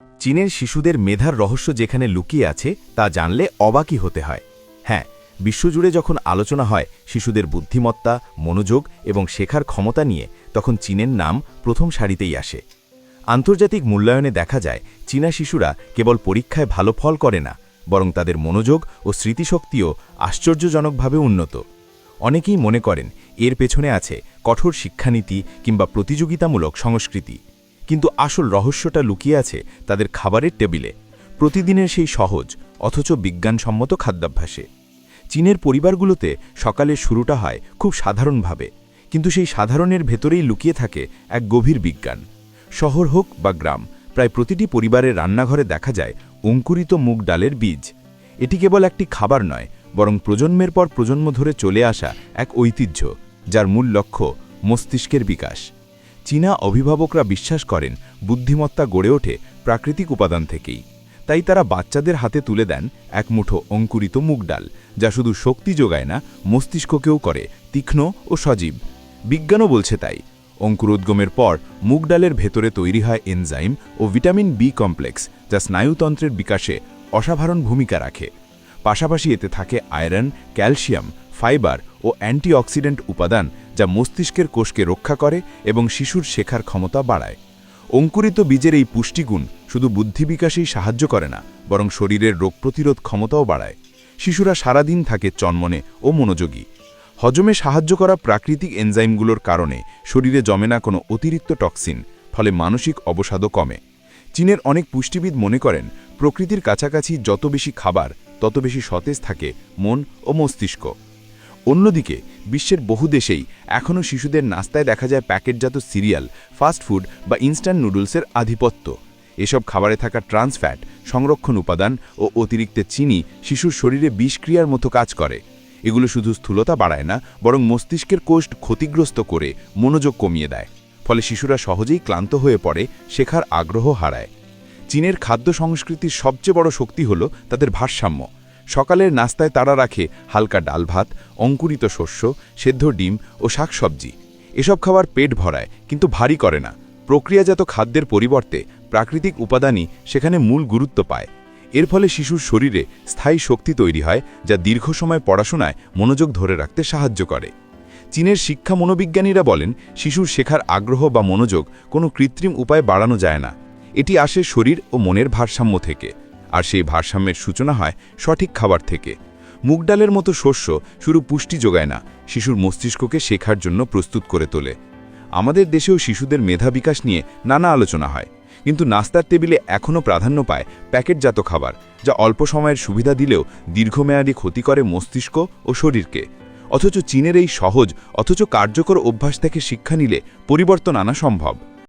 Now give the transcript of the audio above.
চীনের শিশুদের মেধার রহস্য যেখানে লুকিয়ে আছে তা জানলে অবাকই হতে হয়। হ্যাঁ, বিশ্বজুড়ে যখন আলোচনা হয় শিশুদের বুদ্ধিমত্তা, মনোযোগ এবং শেখার ক্ষমতা নিয়ে, তখন চীনের নাম প্রথম সারিতেই আসে। আন্তর্জাতিক মূল্যায়নে দেখা যায় চীনা শিশুরা কেবল পরীক্ষায় ভালো ফল করে না, বরং তাদের মনোযোগ ও স্মৃতিশক্তিও আশ্চর্যজনকভাবে উন্নত। অনেকেই মনে করেন এর পেছনে আছে কঠোর শিক্ষানীতি কিংবা প্রতিযোগিতামূলক সংস্কৃতি, কিন্তু আসল রহস্যটা লুকিয়ে আছে তাদের খাবারের টেবিলে, প্রতিদিনের সেই সহজ অথচ বিজ্ঞানসম্মত খাদ্যাভ্যাসে। চীনের পরিবারগুলোতে সকালের শুরুটা হয় খুব সাধারণভাবে, কিন্তু সেই সাধারণের ভেতরেই লুকিয়ে থাকে এক গভীর বিজ্ঞান। শহর হোক বা গ্রাম, প্রায় প্রতিটি পরিবারের রান্নাঘরে দেখা যায় অঙ্কুরিত মুগ ডালের বীজ। এটি কেবল একটি খাবার নয়, বরং প্রজন্মের পর প্রজন্ম ধরে চলে আসা এক ঐতিহ্য, যার মূল লক্ষ্য মস্তিষ্কের বিকাশ। চীনা অভিভাবকরা বিশ্বাস করেন বুদ্ধিমত্তা গড়ে ওঠে প্রাকৃতিক উপাদান থেকেই, তাই তারা বাচ্চাদের হাতে তুলে দেন এক মুঠো অঙ্কুরিত মুগ ডাল, যা শুধু শক্তি যোগায় না, মস্তিষ্ককেও করে তীক্ষ্ণ ও সজীব। বিজ্ঞানও বলছে তাই। অঙ্কুরোদ্গমের পর মুগ ডালের ভেতরে তৈরি হয় এনজাইম ও ভিটামিন বি কমপ্লেক্স, যা স্নায়ুতন্ত্রের বিকাশে অসাধারণ ভূমিকা রাখে। পাশাপাশি এতে থাকে আয়রন, ক্যালসিয়াম, ফাইবার ও অ্যান্টিঅক্সিডেন্ট উপাদান, যা মস্তিষ্কের কোষকে রক্ষা করে এবং শিশুর শেখার ক্ষমতা বাড়ায়। অঙ্কুরিত বীজের এই পুষ্টিগুণ শুধু বুদ্ধি বিকাশেই সাহায্য করে না, বরং শরীরের রোগ প্রতিরোধ ক্ষমতাও বাড়ায়। শিশুরা সারাদিন থাকে চনমনে ও মনোযোগী। হজমে সাহায্য করা প্রাকৃতিক এনজাইমগুলোর কারণে শরীরে জমে না কোনো অতিরিক্ত টক্সিন, ফলে মানসিক অবসাদও কমে। চীনের অনেক পুষ্টিবিদ মনে করেন প্রকৃতির কাছাকাছি যত বেশি খাবার, তত বেশি সতেজ থাকে মন ও মস্তিষ্ক। অন্যদিকে বিশ্বের বহু দেশেই এখনও শিশুদের নাস্তায় দেখা যায় প্যাকেটজাত সিরিয়াল, ফাস্টফুড বা ইনস্ট্যান্ট নুডলসের আধিপত্য। এসব খাবারে থাকা ট্রান্স ফ্যাট, সংরক্ষণ উপাদান ও অতিরিক্ত চিনি শিশুর শরীরে বিষক্রিয়ার মতো কাজ করে। এগুলো শুধু স্থূলতা বাড়ায় না, বরং মস্তিষ্কের কোষ ক্ষতিগ্রস্ত করে মনোযোগ কমিয়ে দেয়। ফলে শিশুরা সহজেই ক্লান্ত হয়ে পড়ে, শেখার আগ্রহ হারায়। চীনের খাদ্য সংস্কৃতির সবচেয়ে বড় শক্তি হল তাদের ভারসাম্য। সকালের নাস্তায় তারা রাখে হালকা ডাল ভাত, অঙ্কুরিত শস্য, সেদ্ধ ডিম ও শাকসবজি। এসব খাবার পেট ভরায় কিন্তু ভারী করে না। প্রক্রিয়াজাত খাদ্যের পরিবর্তে প্রাকৃতিক উপাদানই সেখানে মূল গুরুত্ব পায়। এর ফলে শিশুর শরীরে স্থায়ী শক্তি তৈরি হয়, যা দীর্ঘ সময় পড়াশোনায় মনোযোগ ধরে রাখতে সাহায্য করে। চীনের শিক্ষা মনোবিজ্ঞানীরা বলেন শিশুর শেখার আগ্রহ বা মনোযোগ কোনো কৃত্রিম উপায়ে বাড়ানো যায় না। এটি আসে শরীর ও মনের ভারসাম্য থেকে, আর সেই ভারসাম্যের সূচনা হয় সঠিক খাবার থেকে। মুগ ডালের মতো শস্য শুধু পুষ্টি যোগায় না, শিশুর মস্তিষ্ককে শেখার জন্য প্রস্তুত করে তোলে। আমাদের দেশেও শিশুদের মেধা বিকাশ নিয়ে নানা আলোচনা হয়, কিন্তু নাস্তার টেবিলে এখনও প্রাধান্য পায় প্যাকেটজাত খাবার, যা অল্প সময়ের সুবিধা দিলেও দীর্ঘমেয়াদী ক্ষতি করে মস্তিষ্ক ও শরীরকে। অথচ চীনের এই সহজ অথচ কার্যকর অভ্যাস থেকে শিক্ষা নিলে পরিবর্তন আনা সম্ভব।